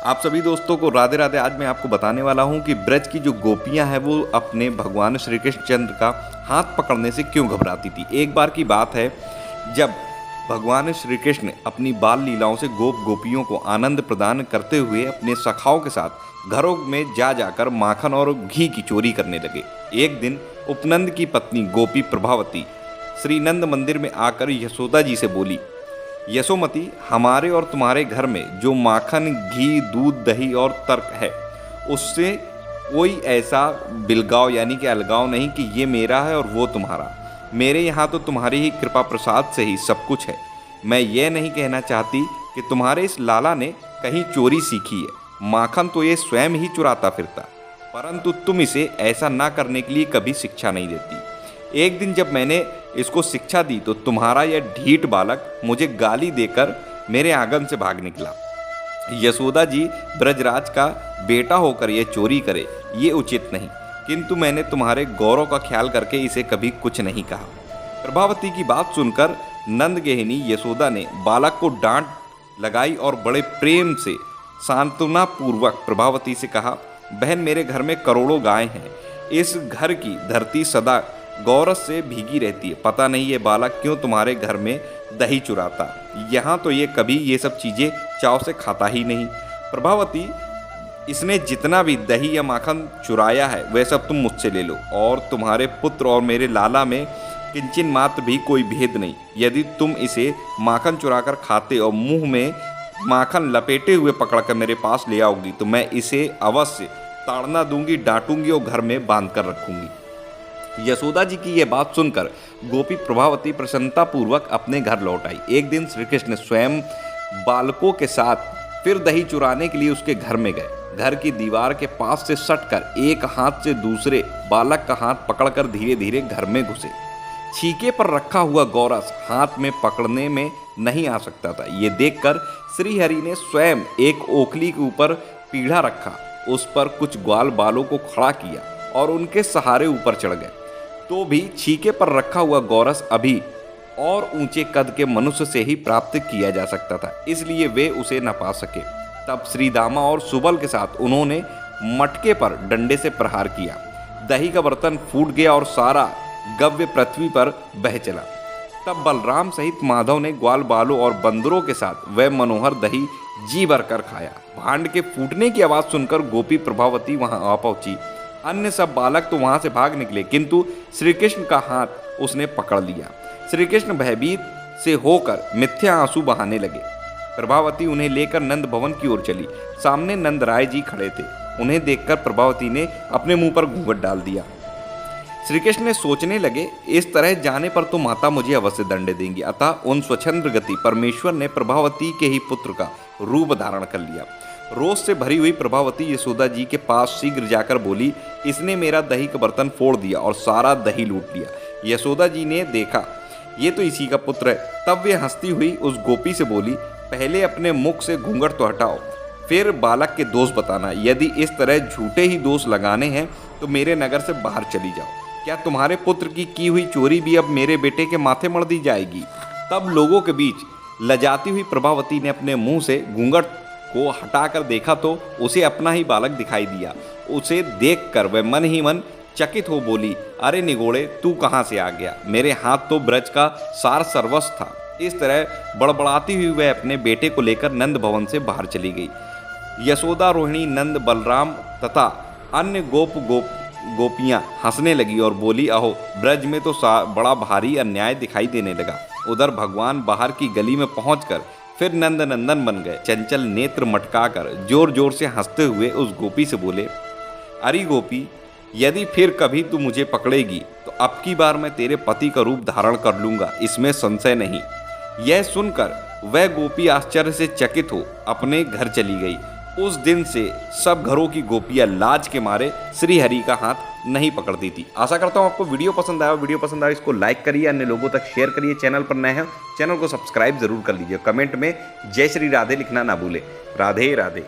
आप सभी दोस्तों को राधे राधे। आज मैं आपको बताने वाला हूं कि ब्रज की जो गोपियां हैं वो अपने भगवान श्री कृष्ण चंद्र का हाथ पकड़ने से क्यों घबराती थी। एक बार की बात है जब भगवान श्री कृष्ण अपनी बाल लीलाओं से गोपियों को आनंद प्रदान करते हुए अपने सखाओं के साथ घरों में जाकर माखन और घी की चोरी करने लगे। एक दिन उपनंद की पत्नी गोपी प्रभावती श्री नंद मंदिर में आकर यशोदा जी से बोली, यशोमती, हमारे और तुम्हारे घर में जो माखन, घी, दूध, दही और तर्क है उससे कोई ऐसा बिलगाव यानी कि अलगाव नहीं कि ये मेरा है और वो तुम्हारा। मेरे यहाँ तो तुम्हारी ही कृपा प्रसाद से ही सब कुछ है। मैं ये नहीं कहना चाहती कि तुम्हारे इस लाला ने कहीं चोरी सीखी है। माखन तो ये स्वयं ही चुराता फिरता, परंतु तुम इसे ऐसा ना करने के लिए कभी शिक्षा नहीं देती। एक दिन जब मैंने इसको शिक्षा दी तो तुम्हारा यह ढीठ बालक मुझे गाली देकर मेरे आंगन से भाग निकला। यशोदा जी ब्रजराज का बेटा होकर यह चोरी करे ये उचित नहीं, किंतु मैंने तुम्हारे गौरव का ख्याल करके इसे कभी कुछ नहीं कहा। प्रभावती की बात सुनकर नंदगेहिनी यशोदा ने बालक को डांट लगाई और बड़े प्रेम से सांत्वना पूर्वक प्रभावती से कहा, बहन, मेरे घर में करोड़ों गाय हैं। इस घर की धरती सदा गौरव से भीगी रहती है। पता नहीं ये बालक क्यों तुम्हारे घर में दही चुराता। यहाँ तो ये कभी ये सब चीज़ें चाव से खाता ही नहीं। प्रभावती, इसने जितना भी दही या माखन चुराया है वह सब तुम मुझसे ले लो, और तुम्हारे पुत्र और मेरे लाला में किंचन मात्र भी कोई भेद नहीं। यदि तुम इसे माखन चुराकर खाते और मुंह में माखन लपेटे हुए पकड़कर मेरे पास ले आओगी तो मैं इसे अवश्य ताड़ना दूंगी, डांटूंगी और घर में बांध कर रखूंगी। यशोदा जी की यह बात सुनकर गोपी प्रभावती प्रसन्नतापूर्वक अपने घर लौट आई। एक दिन श्री कृष्ण स्वयं बालकों के साथ फिर दही चुराने के लिए उसके घर में गए। घर की दीवार के पास से सटकर एक हाथ से दूसरे बालक का हाथ पकड़कर धीरे धीरे घर में घुसे। छीके पर रखा हुआ गौरस हाथ में पकड़ने में नहीं आ सकता था। ये देखकर श्रीहरि ने स्वयं एक ओखली के ऊपर पीढ़ा रखा, उस पर कुछ ग्वाल बालों को खड़ा किया और उनके सहारे ऊपर चढ़ गए। तो भी छीके पर रखा हुआ गौरस अभी और ऊंचे कद के मनुष्य से ही प्राप्त किया जा सकता था, इसलिए वे उसे न पा सके। तब श्रीदामा और सुबल के साथ उन्होंने मटके पर डंडे से प्रहार किया। दही का बर्तन फूट गया और सारा गव्य पृथ्वी पर बह चला। तब बलराम सहित माधव ने ग्वाल बालों और बंदरों के साथ वह मनोहर दही जी भरकर खाया। भांड के फूटने की आवाज सुनकर गोपी प्रभावती वहां आ पहुंची। अन्य सब बालक तो वहां से भाग निकले, किंतु श्री कृष्ण का हाथ उसने पकड़ लिया। श्री कृष्ण भयभीत से होकर मिथ्या आंसू बहाने लगे। प्रभावती उन्हें लेकर नंद भवन की ओर चली। सामने नंद राय जी खड़े थे। उन्हें देखकर प्रभावती ने अपने मुंह पर घूंघट डाल दिया। श्री कृष्ण ने सोचने लगे, इस तरह जाने पर तो माता मुझे अवश्य दंड देंगी। अतः उन स्वच्छंद गति परमेश्वर ने प्रभावती के ही पुत्र का रूप धारण कर लिया। रोष से भरी हुई प्रभावती यशोदा जी के पास शीघ्र जाकर बोली, इसने मेरा दही का बर्तन फोड़ दिया और सारा दही लूट लिया। यशोदा जी ने देखा ये तो इसी का पुत्र है। तब वे हंसती हुई उस गोपी से बोली, पहले अपने मुख से घूंघट तो हटाओ, फिर बालक के दोष बताना। यदि इस तरह झूठे ही दोष लगाने हैं तो मेरे नगर से बाहर चली जाओ। क्या तुम्हारे पुत्र की हुई चोरी भी अब मेरे बेटे के माथे मढ़ दी जाएगी? तब लोगों के बीच लजाती हुई प्रभावती ने अपने मुंह से घूंघट को हटाकर देखा तो उसे अपना ही बालक दिखाई दिया। उसे देखकर वह मन ही मन चकित हो बोली, अरे निगोड़े, तू कहाँ से आ गया? मेरे हाथ तो ब्रज का सार सर्वस्व था। इस तरह बड़बड़ाती हुई वह अपने बेटे को लेकर नंद भवन से बाहर चली गई। यशोदा, रोहिणी, नंद, बलराम तथा अन्य गोपियां हंसने लगी और बोली, अहो, ब्रज में तो बड़ा भारी अन्याय दिखाई देने लगा। उधर भगवान बाहर की गली में पहुंचकर फिर नंद नंदन बन गए। चंचल नेत्र मटकाकर जोर जोर से हंसते हुए उस गोपी से बोले, अरे गोपी, यदि फिर कभी तू मुझे पकड़ेगी तो अब की बार मैं तेरे पति का रूप धारण कर लूंगा, इसमें संशय नहीं। यह सुनकर वह गोपी आश्चर्य से चकित हो अपने घर चली गई। उस दिन से सब घरों की गोपियां लाज के मारे श्री हरि का हाथ नहीं पकड़ती थी। आशा करता हूं आपको वीडियो पसंद आया। वीडियो पसंद आया इसको लाइक करिए, अन्य लोगों तक शेयर करिए। चैनल पर नए हैं चैनल को सब्सक्राइब जरूर कर लीजिए। कमेंट में जय श्री राधे लिखना ना भूले। राधे राधे।